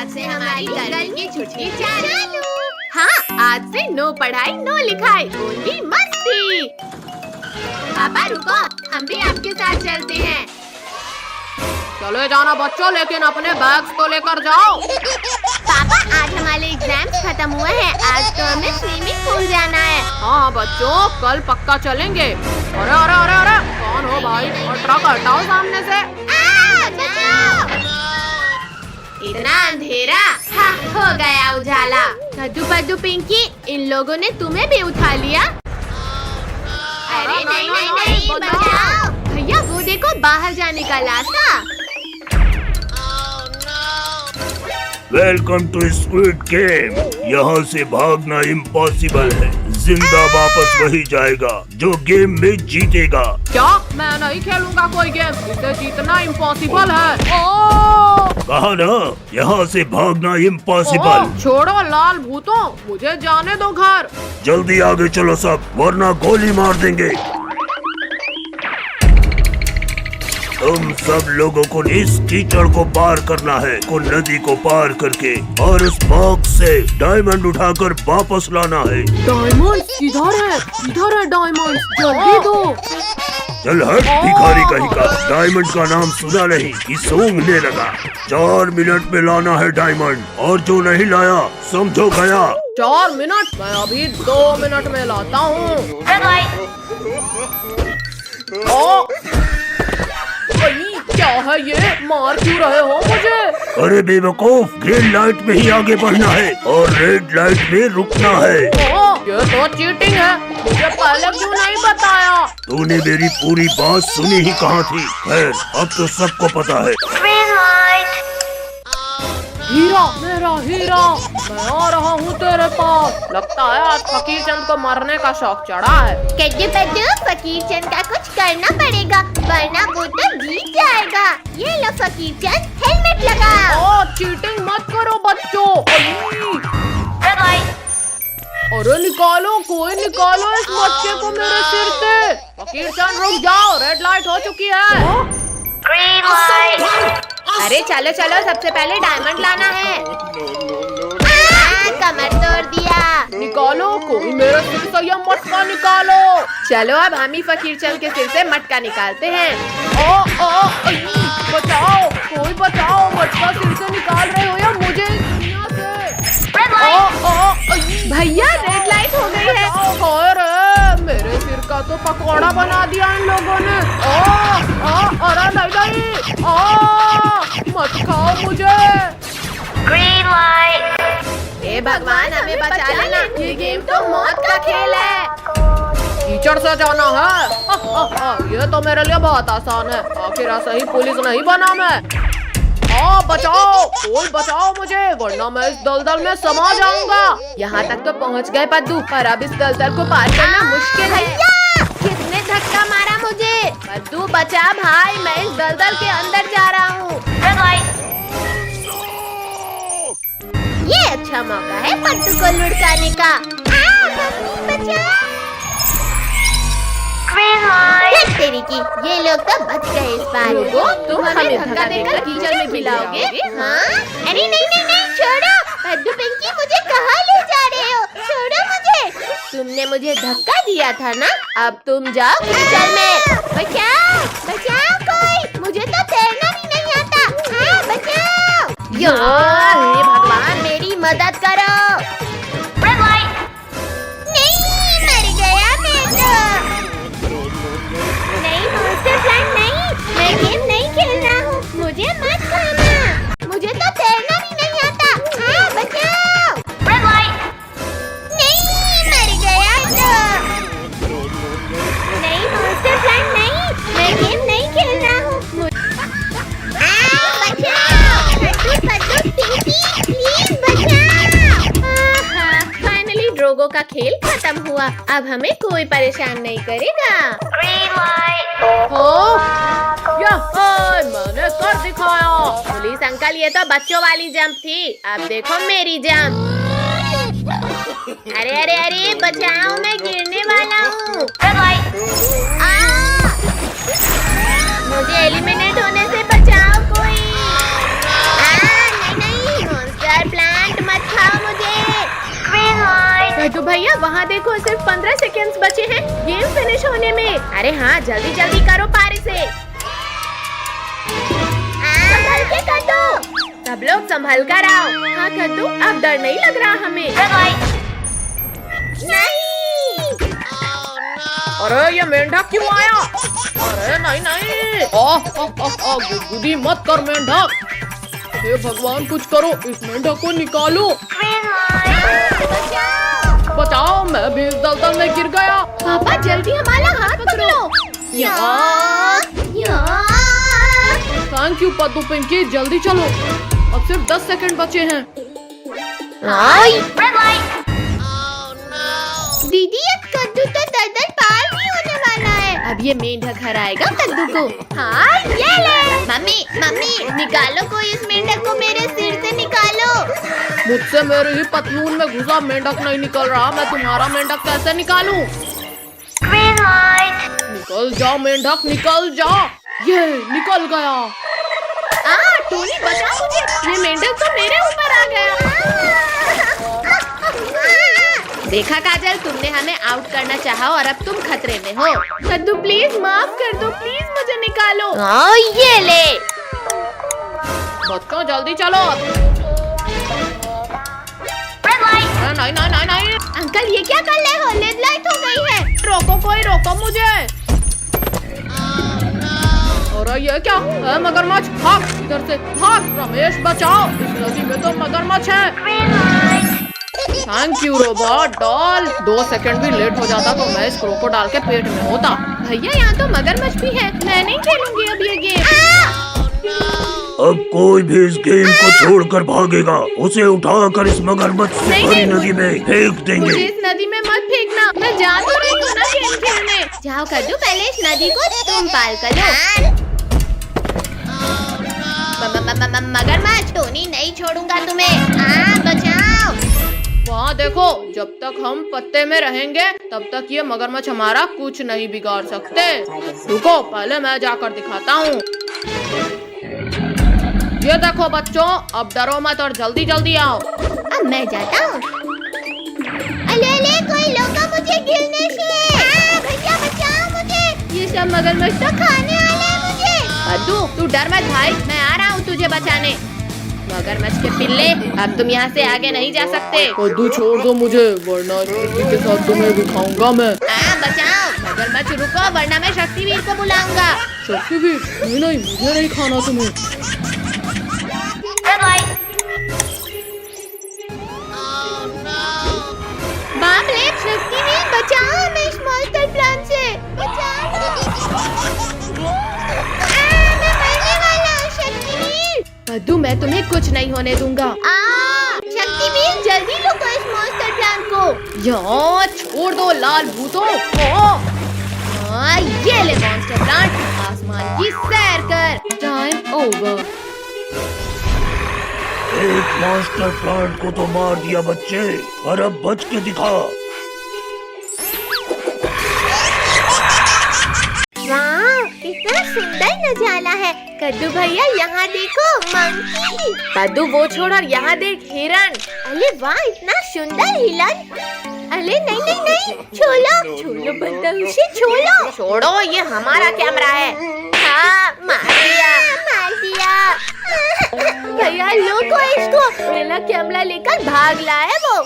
आज से हमारी गर्मी की छुट्टी चालू। हाँ, आज से नो पढ़ाई नो लिखाई, ओनली मस्ती। पापा रुको, हम भी आपके साथ चलते हैं। चले जाना बच्चों, लेकिन अपने बैग्स तो लेकर जाओ। पापा आज हमारे एग्जाम्स खत्म हुए हैं, आज तो हमें स्विमिंग पूल जाना है। हाँ बच्चों, कल पक्का चलेंगे। अरे अरे अरे अरे, कौन हो भाई? और ट्रक हटाओ सामने से। इतना अंधेरा, हाँ हो गया उजाला। कद्दू पद्दू पिंकी, इन लोगों ने तुम्हें भी उठा लिया। अरे नहीं नहीं नहीं, बचाओ भैया, वो देखो बाहर जाने का रास्ता। Welcome to squid game. यहाँ से भागना इम्पॉसिबल है, जिंदा वापस वही जाएगा जो गेम में जीतेगा। क्या? मैं नहीं खेलूंगा कोई गेम, इसे जीतना इम्पॉसिबल है। ओह! कहा ना, यहाँ से भागना इम्पॉसिबल। छोड़ो लाल भूतों, मुझे जाने दो घर। जल्दी आगे चलो सब, वरना गोली मार देंगे। तुम सब लोगों को इस कीचड़ को पार करना है, को नदी को पार करके, और उस बॉक्स से डायमंड उठाकर वापस लाना है। डायमंड किधर है? किधर है डायमंड? जल्दी दो। चल हट भिखारी कहीं का, डायमंड का नाम सुना नहीं कि सूंघने लगा। 4 मिनट में लाना है डायमंड, और जो नहीं लाया समझो गया। 4 मिनट? मैं अभी 2 मिनट में लाता हूँ। क्या है ये? मार क्यों रहे हो मुझे? अरे बेवकूफ, ग्रीन लाइट में ही आगे बढ़ना है और रेड लाइट में रुकना है। ये तो चीटिंग है, मुझे पहले क्यों नहीं बताया? तूने मेरी पूरी बात सुनी ही कहाँ थी? खैर, अब तो सबको पता है। हीरा, मेरा हीरा, मैं आ रहा हूँ तेरे पास। लगता है आज फकीर चंद को मरने का शौक चढ़ा है। कद्दू पद्दू, फकीर चंद का कुछ करना पड़ेगा, वरना वो तो जीत जाएगा। ये लो फकीर चंद, हेलमेट लगाओ। चीटिंग मत करो बच्चों। अरे निकालो, कोई निकालो इस बच्चे को मेरे सिर से। फकीर चंद रुक जाओ, रेड लाइट हो चुकी है। अरे चलो चलो, सबसे पहले डायमंड लाना है। कमर तोड़ दिया। निकालो, कोई मेरे सिर से यह मटका निकालो। चलो अब हम ही फकीर चंद के सिर से मटका निकालते हैं। बचाओ, कोई बचाओ, मटका सिर से निकाल रहे हो या मुझे इस दुनिया से? भैया रेड लाइट हो गई है। अरे मेरे सिर का तो पकौड़ा बना दिया इन लोगों ने। अरे नहीं, मत खाओ मुझे। Green light. हे भगवान, हमें बचा लेना, ये गेम तो मौत का खेल है। कीचड़ से जाना है? ये तो मेरे लिए बहुत आसान है, आखिर ऐसा ही पुलिस नहीं बना मैं। बचाओ, कोई बचाओ मुझे, वरना मैं इस दलदल में समा जाऊंगा। यहाँ तक तो पहुँच गए पद्दू, पर अब इस दलदल को पार करना मुश्किल है। किसने धक्का मारा मुझे? पद्दू बचा भाई, मैं इस दलदल के अंदर जा रहा हूँ। ये अच्छा मौका है पद्दू को लुढ़काने का। तेरी की, ये लोग तो बच गए इस बार। तुम हमें धक्का देकर कीचड़ में गिराओगे? हाँ? अरे नहीं नहीं नहीं, छोड़ो पद्दू पिंकी, मुझे कहाँ ले जा रहे हो? छोड़ो मुझे। तुमने मुझे धक्का दिया था ना, अब तुम जाओ कीचड़ में। बचाओ बचाओ कोई, मुझे तो तैरना भी नहीं आता। हाँ बचाओ। हे भगवान, मेरी मदद करो। नहीं, मर गया मैं तो। नहीं मॉन्स्टर फ्रेंड नहीं, मैं गेम नहीं खेल रहा हूँ, मुझे मत खाना, मुझे तो तैरना भी नहीं आता। हाँ बचाओ। नहीं, मर गया तो। नहीं मॉन्स्टर फ्रेंड नहीं, मैं गेम नहीं खेल रहा हूँ, बचाओ। पद्दू पिंकी, प्लीज बचाओ। फाइनली ड्रोगो का खेल खत्म हुआ, अब हमें कोई परेशान नहीं करेगा। मैंने कर दिखाया। पुलिस अंकल, ये तो बच्चों वाली जंप थी, अब देखो मेरी जंप। अरे अरे अरे बचाओ, मैं गिरने वाला हूँ। मुझे एलिमिनेट होने से बचाओ कोई। नहीं नहीं, भैया वहाँ देखो, सिर्फ 15 सेकेंड्स बचे हैं गेम फिनिश होने में। अरे हाँ, जल्दी जल्दी करो पारी से। संभल के कद्दू, सब लोग संभल कर आओ। हाँ कद्दू, अब डर नहीं लग रहा हमें। नहीं। अरे ये मेंढक क्यों आया? अरे नहीं नहीं, गुदगुदी मत कर मेंढक। हे भगवान कुछ करो, इस मेंढक को निकालो। बचाओ, मैं भी इस दलदल में गिर गया। पापा जल्दी हमारा हाथ पकड़ो। थैंक यू पद्दू पिंकी, जल्दी चलो, अब सिर्फ 10 सेकंड बचे हैं। दीदी अब कद्दू तो दलदल पार नहीं होने वाला है। अब ये मेंढक हराएगा कद्दू को। हाँ ये ले। मम्मी मम्मी निकालो, कोई इस मेंढक को मेरे सिर से निकालो। मुझसे मेरे ही पतलून में घुसा मेंढक नहीं निकल रहा, मैं तुम्हारा मेंढक कैसे निकालूं? निकल जाओ मेंढक, निकल जाओ। ये निकल गया। टोनी बचा मुझे, ये मेंढक तो मेरे ऊपर आ गया। देखा काजल, तुमने हमें आउट करना चाहा और अब तुम खतरे में हो। कद्दू प्लीज माफ कर दो, प्लीज मुझे निकालो। ये ले। बच्चों जल्दी चलो। नहीं नहीं नहीं नहीं, अंकल ये क्या कर रहे हो? रेड लाइट हो गई है। रोको, कोई रोको मुझे। अरे ये क्या है? मगरमच्छ, भाग इधर से, भाग। रमेश बचाओ, इस नदी में तो मगरमच्छ है। Thank you robot doll, 2 second भी लेट हो जाता तो मैं इस क्रोकोडाइल के पेट में होता। भैया यहाँ तो मगरमच्छ भी है, मैं नहीं खेलूंगी अब ये गेम। अब कोई भी इस गेम को छोड़कर भागेगा, उसे उठाकर इस मगरमच्छ से भरी नदी में फेंक देंगे। मुझे इस नदी में मत फेंकना, मैं जा तो रही हूँ ना गेम खेलने। जाओ कद्दू, पहले इस नदी को तुम पाल कर लो। मगरमच्छ, टोनी नहीं छोड़ूंगा तुम्हें। बचाओ। वहाँ देखो, जब तक हम पत्ते में रहेंगे तब तक ये मगरमच्छ हमारा कुछ नहीं बिगाड़ सकते। रुको, पहले मैं जाकर दिखाता हूँ। ये देखो बच्चों, अब डरो मत और जल्दी जल्दी आओ। अब मैं जाता हूँ। अले कोई लोग मुझे गिरने से। भैया बचाओ मुझे, ये सब मगरमच्छ तो खाने वाले हैं मुझे। कद्दू तू डर मत भाई, मैं आ रहा हूँ तुझे बचाने। मगरमच्छ के पिल्ले, अब तुम यहाँ से आगे नहीं जा सकते। कद्दू छोड़ दो मुझे, वरना शक्ति के साथ तुम्हें दिखाऊंगा मैं। बचाओ मगरमच्छ, रुको वरना मैं शक्तिवीर को बुलाऊंगा। शक्तिवीर? नहीं नहीं, मुझे नहीं खाना तुम्हें। बाप रे, शक्तिवीर बचाओ हमें इस मॉन्स्टर प्लांट से, बचाओ। मैं मरने वाला हूँ शक्तिवीर। कद्दू मैं तुम्हें कुछ नहीं होने दूंगा। शक्तिवीर जल्दी रुको इस मॉन्स्टर प्लांट को। यहाँ छोड़ दो लाल भूतों। ये ले मॉन्स्टर प्लांट, आसमान की सैर कर। Time over. एक मास्टर प्लांट को तो मार दिया बच्चे, और अब बच के दिखा। वाह, कितना सुंदर नजारा है। कद्दू भैया यहाँ देखो, मंकी। कद्दू वो छोड़ और यहाँ देख, हिरन। अरे वाह, इतना सुंदर हिरन। अरे नहीं नहीं नहीं, छोड़ो छोड़ो, बदतमीजी छोड़ो। छोड़ो, ये हमारा कैमरा है। हाँ, मार दिया। भैया लोगो इसको, मेरा कैमरा लेकर भाग लाया वो।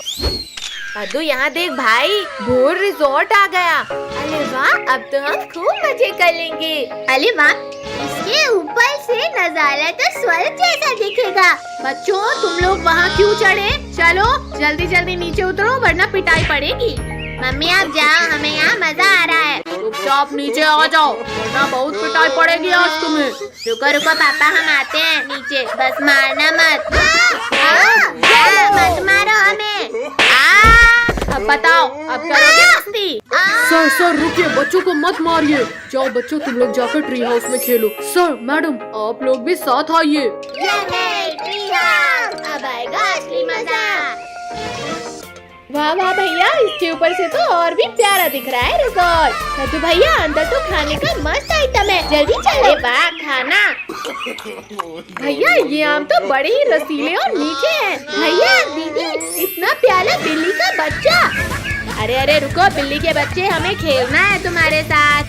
कद्दू यहाँ देख भाई, भोर रिजॉर्ट आ गया। अरे वाह, अब तो हम खूब मजे करेंगे। अरे वाह, इसके ऊपर से नजारा तो स्वर्ग जैसा दिखेगा। बच्चों तुम लोग वहाँ क्यों चढ़े? चलो जल्दी जल्दी नीचे उतरो वरना पिटाई पड़ेगी। मम्मी आप जाओ, हमें यहाँ मजा आ रहा है। चुपचाप नीचे आ जाओ, वरना बहुत पिटाई पड़ेगी आज तुम्हें। रुको रुको पापा, हम आते हैं नीचे, बस मारना मत। मत मारो हमें। अब बताओ, अब करोगे मस्ती? सर सर रुकिए, बच्चों को मत मारिए। जाओ बच्चों, तुम लोग जाकर ट्री हाउस में खेलो। सर मैडम, आप लोग भी साथ आइए। ट्री हाउस, अब आएगा असली मजा। वाह वाह भैया, इसके ऊपर से तो और भी प्यारा दिख रहा है रिजॉर्ट। कद्दू भैया अंदर तो खाने का मस्त आइटम है, जल्दी चले। वाह खाना। भैया ये आम तो बड़े ही रसीले और मीठे हैं। भैया दीदी, इतना प्यारा बिल्ली का बच्चा। अरे अरे रुको बिल्ली के बच्चे, हमें खेलना है तुम्हारे साथ।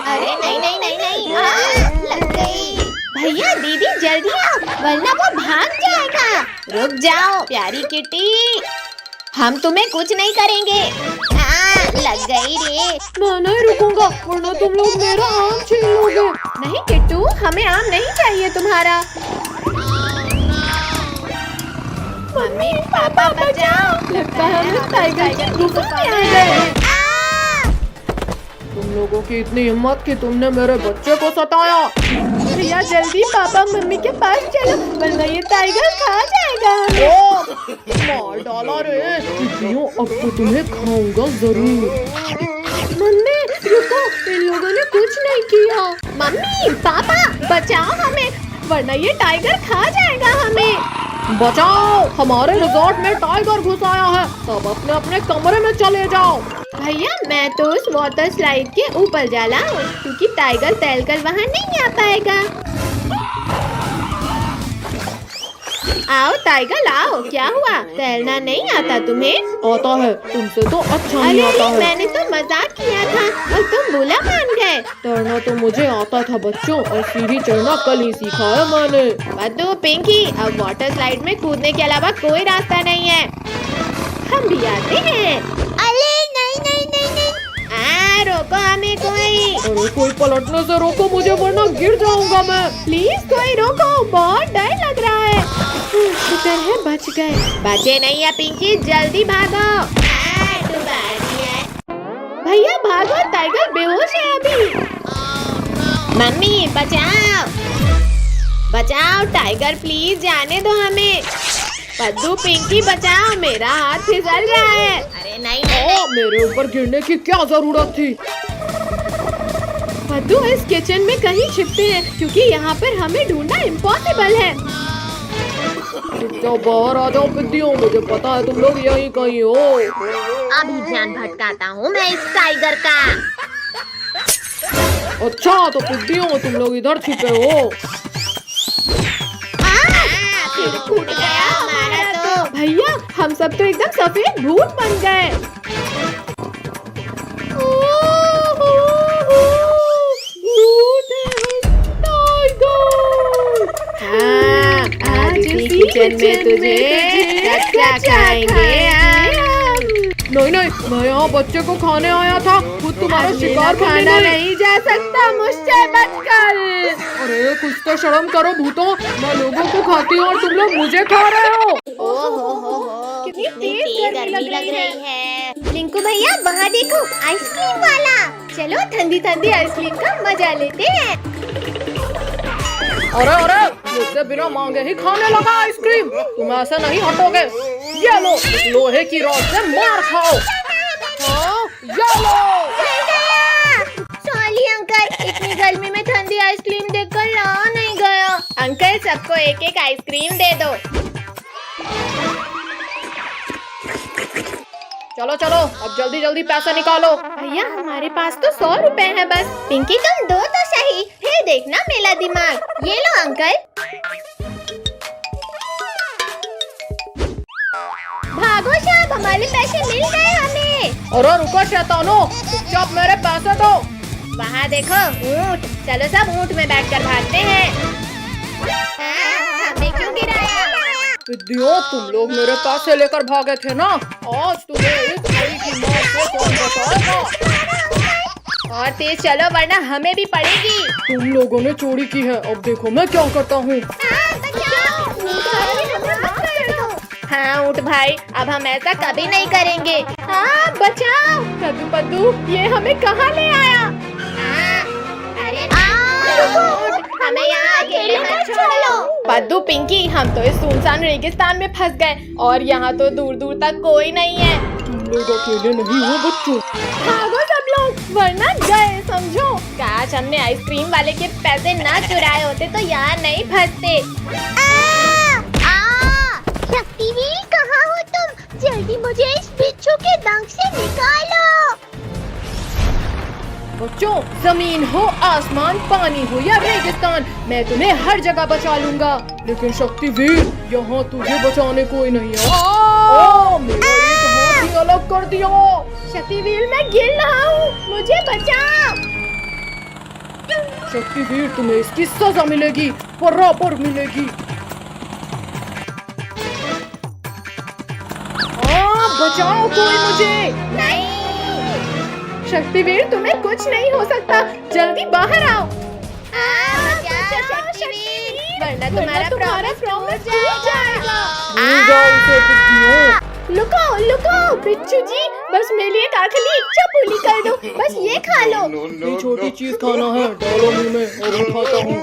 अरे नहीं नहीं नहीं नहीं, लग गई। भैया दीदी जल्दी आओ वरना वो भाग जाएगा। रुक जाओ प्यारी किटी, हम तुम्हें कुछ नहीं करेंगे। लग गई रे। मैं नहीं रुकूंगा वरना तुम लोग मेरा आम छीन लोगे। नहीं किट्टू, हमें आम नहीं चाहिए तुम्हारा। मम्मी पापा बचाओ, लगता है हम टाइगर की गुफा में आ गए। तुम लोगों की इतनी हिम्मत कि तुमने मेरे बच्चे को सताया। भैया जल्दी पापा मम्मी के पास चलो वरना ये टाइगर खा जाएगा हमें। ओ, मार डाला रे। अब तो तुम्हें खाऊंगा जरूर। मम्मी रुको, इन लोगों ने कुछ नहीं किया। मम्मी पापा बचाओ हमें वरना ये टाइगर खा जाएगा हमें। बचाओ, हमारे रिजॉर्ट में टाइगर घुस आया है। सब अपने अपने कमरे में चले जाओ। भैया मैं तो उस वाटर स्लाइड के ऊपर जा रहा हूँ क्योंकि टाइगर तैरकर वहाँ नहीं आ पाएगा। आओ टाइगर आओ, क्या हुआ तैरना नहीं आता तुम्हें? आता है, तुमसे तो अच्छा नहीं अरे आता है। मैंने तो मजाक किया था और तुम बुरा मान गए। तैरना तो मुझे आता था बच्चों, और सीढ़ी चढ़ना कल ही सीखा है मैंने। बद्दू पिंकी, अब वाटर स्लाइड में कूदने के अलावा कोई रास्ता नहीं है। हम भी आते हैं। अरे नहीं नहीं नहीं नहीं, रोको हमें कोई। अरे कोई पलटने से रोको मुझे वरना गिर जाऊंगा मैं। प्लीज कोई रोको, बहुत डर लग रहा है। शुक्र है बच गए। बचे नहीं है पिंकी, जल्दी भागो। भैया भागो, टाइगर बेहोश है अभी। मम्मी बचाओ बचाओ, टाइगर प्लीज जाने दो हमें। पद्दू पिंकी बचाओ, मेरा हाथ फिसल रहा है। अरे नहीं नहीं, मेरे ऊपर गिरने की क्या जरूरत थी? पद्दू इस किचन में कहीं छिपते हैं क्योंकि यहाँ पर हमें ढूंढना इम्पॉसिबल है। जाओ बाहर आ जाओ पिद्दियों, मुझे पता है तुम लोग यहीं कहीं हो। अभी ध्यान भटकाता हूँ मैं इस टाइगर का। अच्छा तो पिद्दियों तुम लोग इधर छिपे हो। फिर फूट गया हमारा तो। भैया हम सब तो एकदम सफेद भूत बन गए। आज इसी किचन में तुझे कच्चा खाएंगे। नहीं नहीं, मैं यहाँ बच्चे को खाने आया था, खुद तुम्हारा शिकार खाना नहीं जा सकता मुझसे बचकर। अरे कुछ तो शर्म करो भूतों, मैं लोगों को खाती हूँ और तुम लोग मुझे खा रहे हो। ओहो कितनी तेज गर्मी लग रही है। लिंकू भैया वहाँ देखो आइसक्रीम वाला, चलो ठंडी ठंडी आइसक्रीम का मजा लेते हैं। अरे अरे, मुझसे बिना मांगे ही खाने लगा आइसक्रीम, तुम ऐसे नहीं हटोगे। ये लो, लोहे की रॉड से मार खाओ। हाँ, ये लो। सॉरी अंकल, इतनी गर्मी में ठंडी आइसक्रीम देखकर रहा नहीं गया। अंकल सबको एक एक आइसक्रीम दे दो। चलो चलो, अब जल्दी जल्दी पैसे निकालो। भैया हमारे पास तो 100 रुपए है बस। पिंकी तुम दो तो सही, फिर देखना मेरा दिमाग। ये लो अंकल। भागो साहब, हमारे पैसे मिल गए हमें। अरे रुको शैतानो, चुपचाप मेरे पैसे दो। वहाँ देखो ऊँट, चलो सब ऊँट में बैठकर भागते हैं। हमें क्यों गिराया? पिद्दियों तुम लोग मेरे पैसे लेकर भागे थे ना, आज तुम्हें इस घड़ी की मौत से कौन बचाएगा? और तेज चलो वरना हमें भी पड़ेगी। तुम लोगों ने चोरी की है, अब देखो मैं क्या करता हूँ। हाँ ऊँट भाई, अब हम ऐसा कभी नहीं करेंगे। हाँ बचाओ। कद्दू पद्दू ये हमें कहाँ ले आया? अरे हमें यहाँ अकेले मत छोड़ो। पद्दू पिंकी हम तो इस सुनसान रेगिस्तान में फंस गए और यहाँ तो दूर दूर तक कोई नहीं है। तुम लोग अकेले नहीं हो बच्चों। भागो सब लोग वरना गए समझो। काश हमने आइसक्रीम वाले के पैसे ना चुराए होते तो यहाँ नहीं फंसते। शक्तिवीर कहाँ हो तुम? जल्दी मुझे इस बिच्छू के दंश से निकालो। बच्चों, जमीन हो आसमान, पानी हो या रेगिस्तान, मैं तुम्हें हर जगह बचा लूंगा। लेकिन शक्तिवीर, यहाँ तुझे बचाने कोई नहीं है। ओ, मेरा एक हाथ ही अलग कर दिया। शक्तिवीर मैं गिर रहा हूँ, मुझे बचाओ। शक्तिवीर तुम्हें इसकी सजा मिलेगी, बराबर मिलेगी। बचाओ कोई मुझे। नहीं शक्तिवीर तुम्हें कुछ नहीं हो सकता, जल्दी बाहर आओ। बचाओ शक्तिवीर, वरना तुम्हारा प्रॉमिस टूट जाएगा। लुको लुको बिच्छू जी, बस मेरे लिए काकली इच्छा पूरी कर दो, बस ये खा लो। ये छोटी चीज खाना है, डालो मुंह में और मैं खाता हूँ।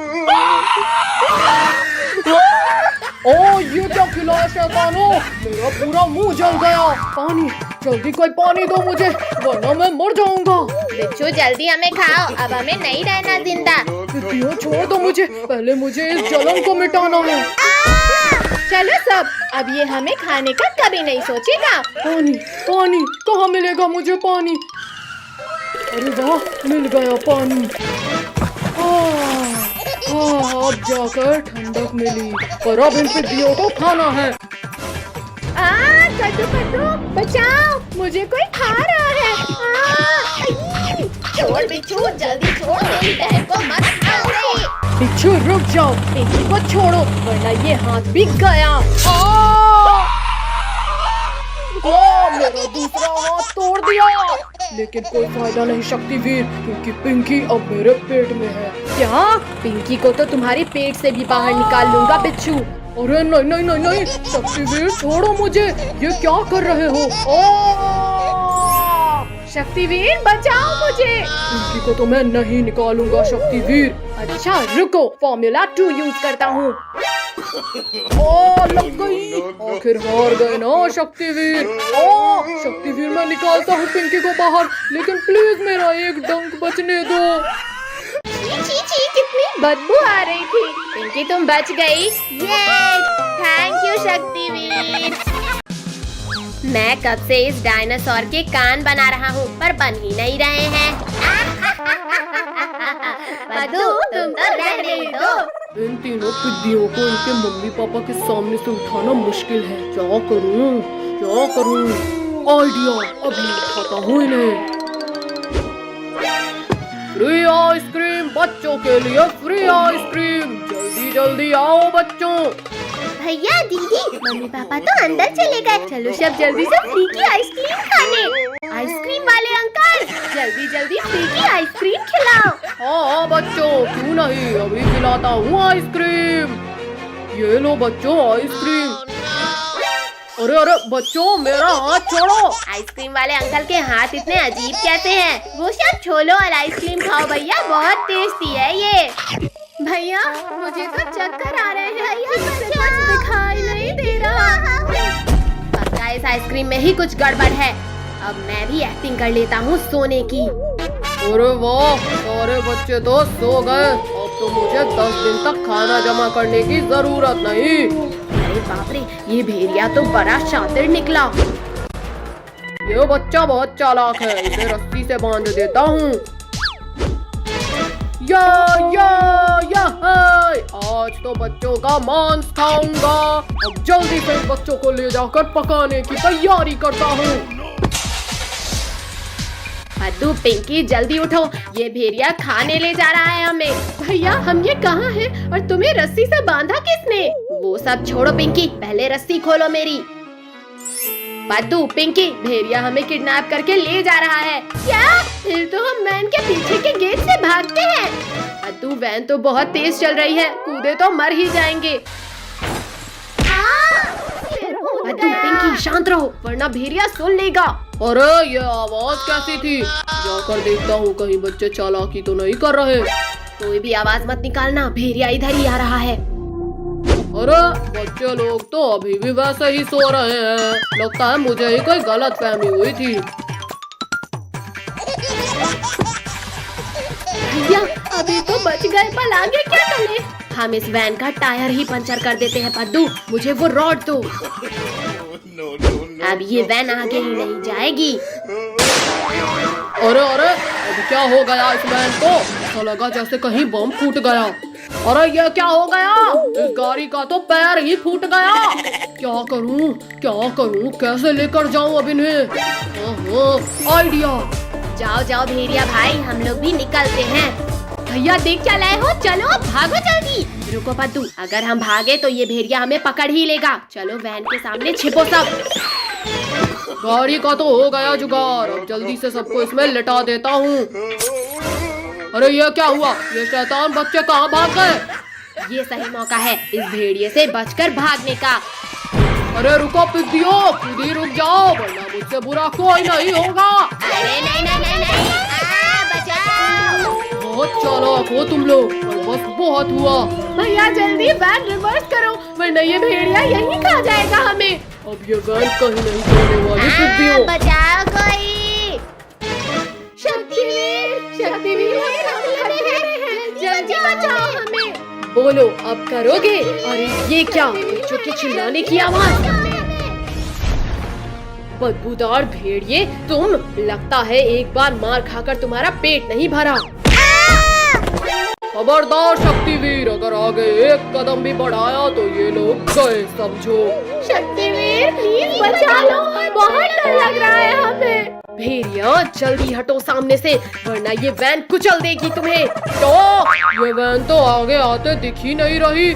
ओ ये क्या खिलाया शैतानों, मेरा पूरा मुंह जल गया। पानी, जल्दी कोई पानी दो मुझे, वरना मैं मर जाऊंगा। बिच्छू जल्दी हमें खाओ, अब हमें नहीं रहना जिंदा। तितलियों छोड़ दो मुझे, पहले मुझे इस जलन को मिटाना है। चलो सब, अब ये हमें खाने का कभी नहीं सोचेगा। पानी पानी कहाँ मिलेगा मुझे पानी? अरे वाह, मिल गया पानी। अब जाकर ठंडक मिली, पर अब इन तितलियों को खाना है। कद्दू कद्दू बचाओ, मुझे कोई खा रहा है। छोड़ बिच्छू, जल्दी छोड़, मेरी बहन को मत खाओ रे। बिच्छू रुक जाओ, पिंकी को छोड़ो, वरना ये हाथ भी गया। मेरा दूसरा हाथ तोड़ दिया, लेकिन कोई फायदा नहीं शक्तिवीर, क्योंकि पिंकी अब मेरे पेट में है। क्या? पिंकी को तो तुम्हारे पेट से भी बाहर निकाल लूंगा बिच्छू। अरे नहीं नहीं नहीं नहीं, शक्तिवीर छोड़ो मुझे, ये क्या कर रहे हो? शक्तिवीर बचाओ मुझे। पिंकी को तो मैं नहीं निकालूंगा शक्तिवीर। अच्छा रुको, फॉर्मूला 2 यूज करता हूँ। लग गई, आखिर हार गए ना शक्तिवीर। शक्तिवीर मैं निकालता हूँ पिंकी को बाहर, लेकिन प्लीज मेरा एक डंक बचने दो। छी छी, कितनी बदबू आ रही थी। पिंकी तुम बच गई, थैंक यू शक्तिवीर। मैं कब से इस डायनासोर के कान बना रहा हूँ, पर बन ही नहीं रहे हैं। मधु तुम तो रहने दो। इन तीनों पिद्दियों को इनके मम्मी पापा के सामने से उठाना मुश्किल है। क्या करूँ क्या करूँ? आइडिया, अभी उठाता हूँ इन्हें। फ्री आइसक्रीम बच्चों के लिए, फ्री आइसक्रीम, जल्दी जल्दी आओ बच्चों। भैया दीदी, मम्मी पापा तो अंदर चले गए, चलो सब जल्दी से फ्री की आइसक्रीम खाने। आइसक्रीम वाले अंकल, जल्दी जल्दी फ्री की आइसक्रीम खिलाओ। हाँ बच्चों, क्यों नहीं, अभी खिलाता हूँ आइसक्रीम। ये लो बच्चों आइसक्रीम। अरे अरे बच्चों, मेरा हाथ छोड़ो। आइसक्रीम वाले अंकल के हाथ इतने अजीब कैसे हैं? वो सब छोड़ो और आइसक्रीम खाओ भैया, बहुत टेस्टी है ये। भैया मुझे तो चक्कर आ रहे हैं, कुछ दिखाई नहीं दे रहा। पक्का इस आइसक्रीम में ही कुछ गड़बड़ है। अब मैं भी एक्टिंग कर लेता हूँ सोने की। अरे वाह, सारे बच्चे तो सो गए, अब तो मुझे 10 दिन तक खाना जमा करने की जरूरत नहीं। अरे बाप रे, ये भेड़िया तो बड़ा शातिर निकला। ये बच्चा बहुत चालाक है, इसे रस्सी से बांध देता हूँ। या आज तो बच्चों का मांस खाऊंगा। अब जल्दी से बच्चों को ले जाकर पकाने की तैयारी करता हूँ। मधु पिंकी जल्दी उठो, ये भेड़िया खाने ले जा रहा है हमें। भैया हम ये कहाँ हैं और तुम्हें रस्सी से बांधा किसने? वो सब छोड़ो पिंकी, पहले रस्सी खोलो मेरी। मधु पिंकी, भेड़िया हमें किडनैप करके ले जा रहा है। क्या? फिर तो हम वैन के पीछे के गेट से भागते हैं। मधु वैन तो बहुत तेज चल रही है, कूदे तो मर ही जाएंगे। मधु पिंकी शांत रहो, वरना भेड़िया सुन लेगा। अरे ये आवाज कैसी थी? जाकर देखता हूँ कहीं बच्चे चालाकी तो नहीं कर रहे। कोई भी आवाज मत निकालना, भेड़िया इधर ही आ रहा है। अरे बच्चे लोग तो अभी भी वैसे ही सो रहे हैं, लगता है मुझे ही कोई गलतफहमी हुई थी। भैया अभी तो बच गए, पर आगे क्या करें? हम इस वैन का टायर ही पंचर कर देते हैं। पद्दू मुझे वो रॉड दो। अब ये वैन आगे ही नहीं जाएगी। अरे अरे, अब क्या हो गया इस वैन को? ऐसा लगा जैसे कहीं बम फूट गया। अरे ये क्या हो गया? इस गाड़ी का तो पैर ही फूट गया। क्या करूं कैसे लेकर जाऊं अब इन्हें? आइडिया। जाओ जाओ भेड़िया भाई, हम लोग भी निकलते हैं। भैया देख क्या लाए हो, चलो भागो जल्दी। रुको पद्दू, अगर हम भागे तो ये भेड़िया हमें पकड़ ही लेगा। चलो वैन के सामने छिपो सब। गाड़ी का तो हो गया जुगाड़, अब जल्दी से सबको इसमें लिटा देता हूँ। अरे ये क्या हुआ? ये शैतान बच्चे कहाँ भाग गए? ये सही मौका है इस भेड़िए से बचकर भागने का। अरे रुको पिद्दियो, खुद ही रुक जाओ वरना मुझसे बुरा कोई नहीं होगा। अरे नहीं, बचाओ। बहुत चालाक हो तुम लोग, और बस बहुत हुआ। भैया जल्दी वैन रिवर्स करो वरना ये भेड़िया यहीं खा जाएगा हमें। अब ये वैन कहीं नहीं जाने वाली पिद्दियो। बचाओ कोई। शक्तिवीर जल्दी बचाओ हमें। बोलो अब करोगे? अरे ये क्या, बच्चों के चिल्लाने की आवाज। बदबूदार भेड़िए तुम, लगता है एक बार मार खाकर तुम्हारा पेट नहीं भरा। खबरदार शक्तिवीर, अगर आगे एक कदम भी बढ़ाया तो ये लोग गए समझो। शक्तिवीर प्लीज बचा लो, बहुत डर लग रहा है हमें। भेड़िया जल्दी हटो सामने से वरना ये वैन कुचल देगी तुम्हें। तो ये वैन तो आगे आते दिख ही नहीं रही।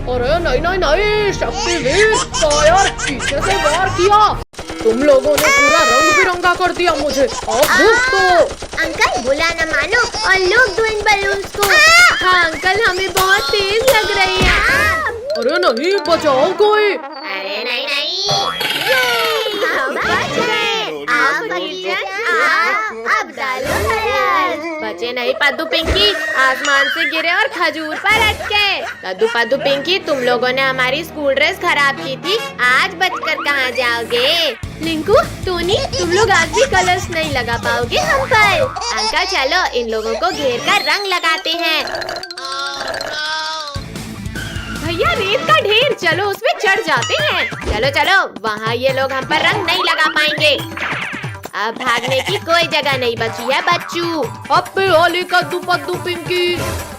अरे नहीं शक्तिवीर, टायर पीछे से वार किया। तुम लोगों ने पूरा रंग बिरंगा कर दिया मुझे। अब तो अंकल बुला न मानो और लोग दो इन बलून्स को। हाँ अंकल, हमें बहुत तेज लग रही है। अरे नहीं, बचाओ कोई। अरे नहीं हम बच गए। अब डालो कलर। बचे नहीं पद्दू पिंकी, आसमान से गिरे और खजूर पर अटके। पद्दू पिंकी, तुम लोगों ने हमारी स्कूल ड्रेस खराब की थी, आज बचकर कहाँ जाओगे? लिंकू, टोनी, तुम लोग आज भी कलर्स नहीं लगा पाओगे हम पर। अंकल चलो इन लोगों को घेर कर रंग लगाते हैं। भैया रेत का ढेर, चलो उसमें चढ़ जाते हैं। चलो वहाँ ये लोग हम पर रंग नहीं लगा पाएंगे। अब भागने की कोई जगह नहीं बची है बच्चू। अबे होली कद्दू पद्दू पिंकी।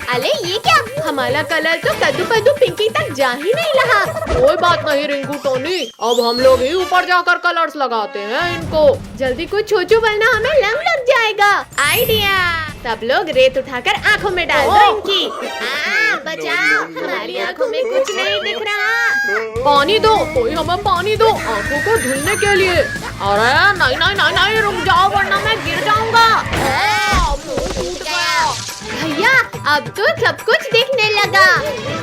अरे ये क्या, हमारा कलर तो कद्दू पद्दू पिंकी तक जा ही नहीं रहा। कोई बात नहीं रिंकू टोनी, अब हम लोग ही ऊपर जाकर कलर्स लगाते हैं इनको। जल्दी कुछ सोचो वरना हमें लग जाएगा। आइडिया, सब लोग रेत उठाकर आँखों में डाल दो इनकी। बचाओ, हमारी आँखों में कुछ नहीं दिख रहा। पानी दो, कोई हमें पानी दो आँखों को धुलने के लिए। अरे नहीं रुक जाओ वरना मैं गिर जाऊंगा। भैया अब तो सब कुछ दिखने लगा।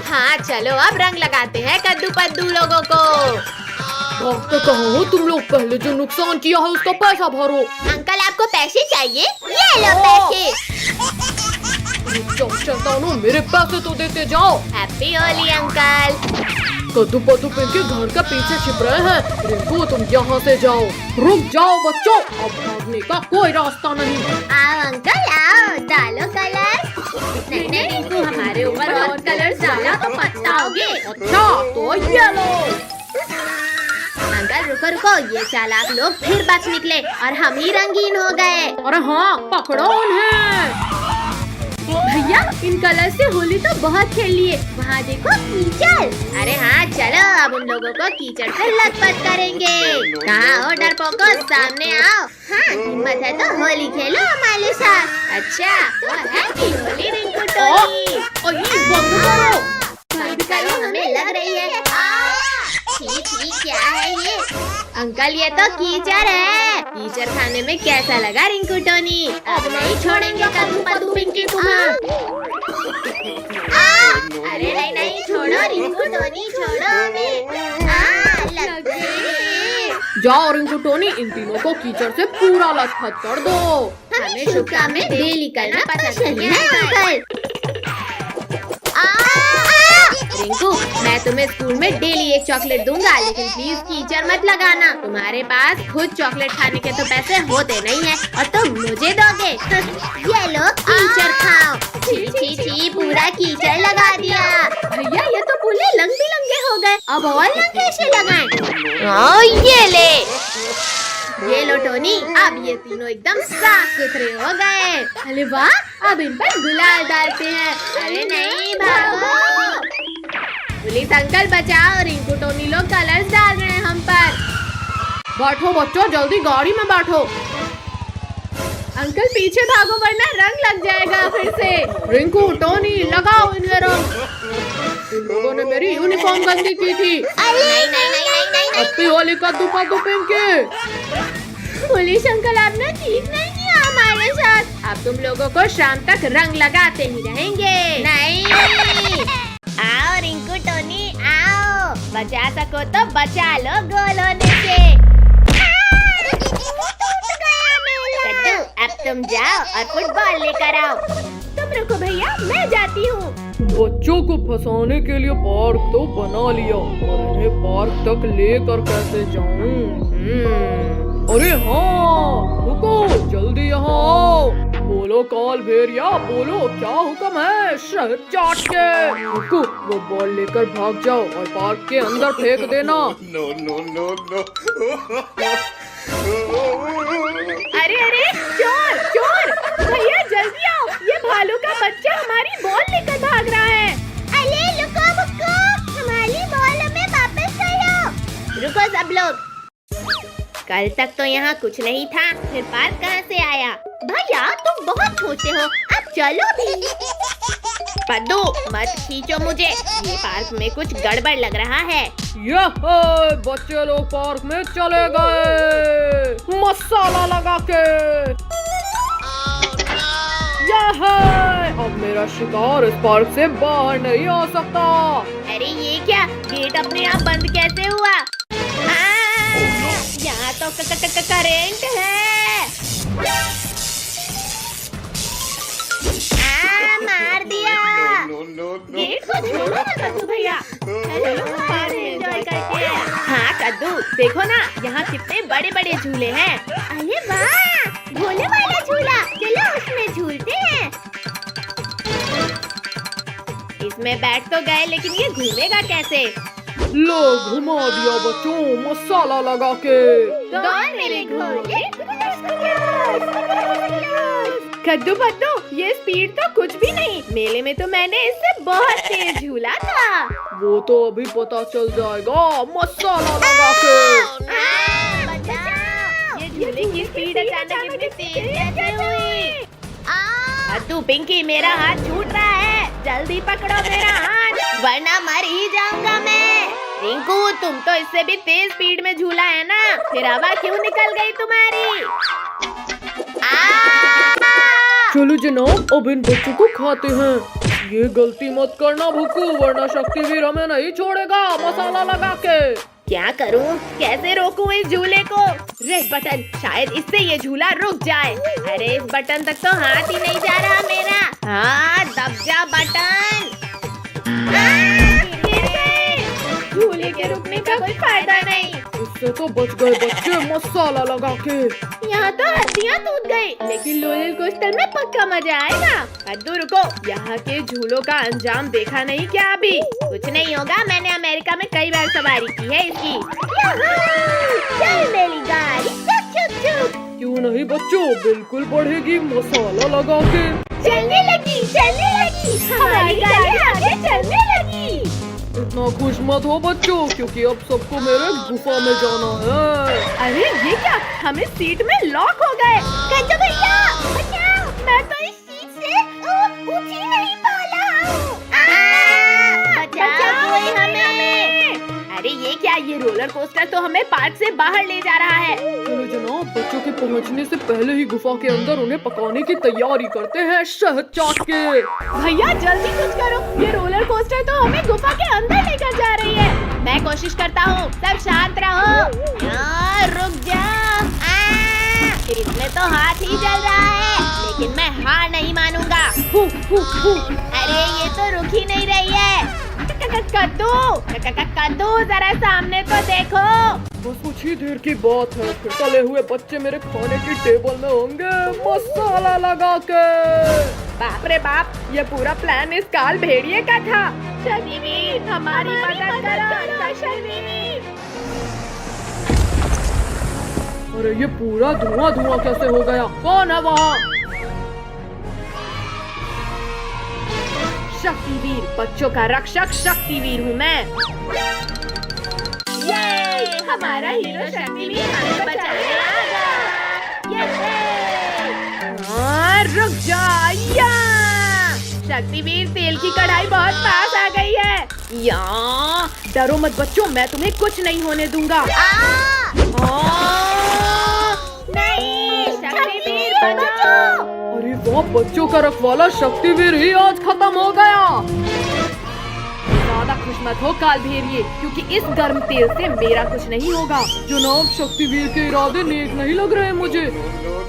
हाँ चलो अब रंग लगाते हैं कद्दू पद्दू लोगों को। भागते कहाँ हो तुम लोग? पहले जो नुकसान किया है उसका पैसा भरो। अंकल आपको पैसे चाहिए? ये लो पैसे। शैतानों, मेरे पैसे तो देते जाओ। Happy Holi uncle. कद्दू पद्दू के घर के पीछे छिप रहे हैं। रिंकू तुम यहाँ से जाओ। रुक जाओ बच्चों, अब भागने का कोई रास्ता नहीं। आओ अंकल आओ, डालो कलर। नहीं रिंकू, हमारे ऊपर और कलर डाला तो पछताओगे। अच्छा तो ये लो। अंकल रुको, ये चालाक लोग फिर बच निकले और हम ही रंगीन हो गए। अरे हाँ, पकड़ो उन्हें। भैया इन कलर से होली तो बहुत खेल लिए, वहाँ देखो कीचड़। अरे हाँ चलो अब उन लोगों को कीचड़ से लथपथ करेंगे। कहाँ हो डरपोको, सामने आओ। हाँ हिम्मत है तो होली खेलो हमारे साथ। अच्छा तो हैप्पी होली रिंकू टोनी। करो, हमें लग रही है। ठीक क्या है ये? अंकल ये तो कीचड़ है। कीचड़ खाने में कैसा लगा रिंकू टोनी? अब नहीं छोड़ेंगे कद्दू पद्दू पिंकी तुम्हें। अरे नहीं छोड़ो रिंकू टोनी, छोड़ो हमें। लग गई। जाओ रिंकू टोनी, इन तीनों को कीचड़ से पूरा लथपथ कर दो। हमें शुभ काम में डेली करना पसंद नहीं है अंकल। रिंकू मैं तुम्हें स्कूल में डेली एक चॉकलेट दूंगा, लेकिन प्लीज कीचड़ मत लगाना। तुम्हारे पास खुद चॉकलेट खाने के तो पैसे होते नहीं है और तुम मुझे दोगे। ये लो कीचड़ खाओ। छी पूरा कीचड़ लगा दिया। भैया ये तो पूरे रंग बिरंगे हो गए, अब और रंग कैसे लगाएं? ये ले। ये लो टोनी, अब ये तीनों एकदम साफ सुथरे हो गए। अरे वाह, अब इन पर गुलाल डालते हैं। अरे नहीं, भागो। पुलिस अंकल बचाओ, रिंकू टोनी लोग कलर्स डाल रहे हैं हम पर। बैठो बच्चों, जल्दी गाड़ी में बैठो। अंकल पीछे भागो वरना रंग लग जाएगा फिर से। रिंकू टोनी लगाओ इन्हें रंग। इन लोगों ने मेरी यूनिफॉर्म गंदी की थी। नहीं नहीं नहीं नहीं नहीं। हैप्पी होली का दुपट्टा पहन के। पुलिस अंकल आपने ठीक नहीं किया हमारे साथ। अब तुम लोगों को शाम तक रंग लगाते ही रहेंगे। नहीं। आओ रिंकू टोनी आओ, बचा सको तो बचा लो गोल होने से। कद्दू, अब तुम जाओ और फुटबॉल लेकर आओ। तुम रुको भैया, मैं जाती हूँ। बच्चों को फंसाने के लिए पार्क तो बना लिया, और इन्हें पार्क तक लेकर कैसे जाऊं? अरे हाँ, रुको, जल्दी यहाँ आओ। बोलो काल भेड़िया, बोलो क्या हुक्म है? शहर चाट के। रुको, वो बॉल लेकर भाग जाओ और पार्क के अंदर फेंक देना। No no no no. अरे अरे, चोर चोर, भैया जल्दी आओ, ये भालू का बच्चा हमारी बॉल लेकर भाग रहा है। अरे रुको रुको, हमारी बॉल हमें वापस करो। रुको सब लोग, कल तक तो यहाँ कुछ नहीं था, फिर पार्क कहाँ से आया? भैया तुम बहुत छोटे हो, अब चलो भी। पद्दू मत खींचो मुझे, ये पार्क में कुछ गड़बड़ लग रहा है। बच्चे लोग पार्क में चले गए मसाला लगा के। अब मेरा शिकार इस पार्क से बाहर नहीं आ सकता। अरे ये क्या, गेट अपने आप बंद कैसे हुआ? यहाँ तो करेंट है। मार दिया। गेट को छोड़ो ना कद्दू भैया। एंजॉय करते हैं। हाँ कद्दू, देखो ना यहाँ कितने बड़े बड़े झूले हैं। अरे वाह, झूले वाला झूला, चलो उसमें झूलते हैं। इसमें बैठ तो गए, लेकिन ये घूमेगा कैसे? लो घुमा दिया बच्चों मसाला लगा के। कौन मेरे घोड़े? कद्दू पद्दू, ये स्पीड तो कुछ भी नहीं। मेले में तो मैंने इससे बहुत तेज झूला था। वो तो अभी पता चल जाएगा मसाला लगा के। बचाओ! ये झूले की स्पीड अचानक इतनी तेज कैसे हुई? कद्दू पिंकी, मेरा हाथ छूट रहा है, जल्दी पकड़ो मेरा हाथ वरना मर ही जाऊंगा मैं। रिंकू, तुम तो इससे भी तेज स्पीड में झूला है ना, फिर हवा क्यों निकल गई तुम्हारी? चलो जनाब, अब इन बच्चों को खाते हैं। ये गलती मत करना भुक्कू, वरना शक्तिवीर हमें नहीं छोड़ेगा मसाला लगा के। क्या करूं? कैसे रोकूं इस झूले को? रेड बटन, शायद इससे ये झूला रुक जाए। अरे इस बटन तक तो हाथ ही नहीं जा रहा मेरा। हाँ, दब जा बटन। झूले के रुकने का कोई फायदा नहीं। इससे तो बच गए बच्चे मसाला लगा के। यहाँ तो हड्डियाँ टूट गई, लेकिन रोलर कोस्टर में पक्का मजा आएगा। कद्दू रुको, यहाँ के झूलों का अंजाम देखा नहीं क्या अभी? कुछ नहीं होगा, मैंने अमेरिका में कई बार सवारी की है इसकी। चल मेरी गाड़ी, चुक चुक चुक। क्यों नहीं बच्चों, बिल्कुल बढ़ेगी मसाला लगा के। चलने लगी, हमारी गाड़ी आगे चलने लगी। इतना खुश मत हो बच्चों, क्योंकि अब सबको मेरे गुफा में जाना है। अरे ये क्या, हमें सीट में लॉक हो गए। कद्दू भैया बचाओ, मैं तो इस सीट से उठ ही नहीं पा रहा हूँ। बचाओ कोई हमें। अरे ये क्या, ये रोलर कोस्टर तो हमें पार्क से बाहर ले जा रहा है। चलो जनाब, बच्चों के पहुंचने से पहले ही गुफा के अंदर उन्हें पकाने की तैयारी करते हैं शहद चाट के। भैया जल्दी कुछ करो, ये रोलर कोस्टर तो हमें गुफा के अंदर लेकर जा रही है। मैं कोशिश करता हूँ, सब शांत रहो। रुक जाओ, इसमें तो हाथ ही जल रहा है, लेकिन मैं हार नहीं मानूंगा। अरे ये तो रुक ही नहीं रही है। कद्दू जरा सामने तो देखो। बस कुछ ही देर की बात है, फिर तले हुए बच्चे मेरे खाने की टेबल में होंगे मसाला लगा के। बाप रे बाप, ये पूरा प्लान इस काल भेड़िए का था। शनिवीर, हमारी मदद करो। अरे ये पूरा धुआं धुआं कैसे हो गया? कौन है वहाँ? शक्तिवीर, बच्चों का रक्षक शक्तिवीर हूँ मैं। ये हमारा हीरो शक्तिवीर हमें बचाने आ गया। रुक जा। या! शक्तिवीर, तेल की कढ़ाई बहुत पास आ गई है। या! डरो मत बच्चों, मैं तुम्हें कुछ नहीं होने दूंगा। नहीं, शक्तिवीर बचाओ। अरे वो बच्चों का रखवाला शक्तिवीर ही आज खत्म हो गया। ज्यादा खुश मत हो कालभैरव, क्योंकि इस गर्म तेल से मेरा कुछ नहीं होगा। जनाब, शक्तिवीर के इरादे नेक नहीं लग रहे मुझे।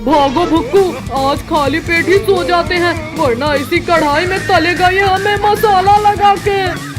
भागो भुक्कू, आज खाली पेट ही सो जाते हैं, वरना इसी कढ़ाई में तलेगा ये हमें मसाला लगा के।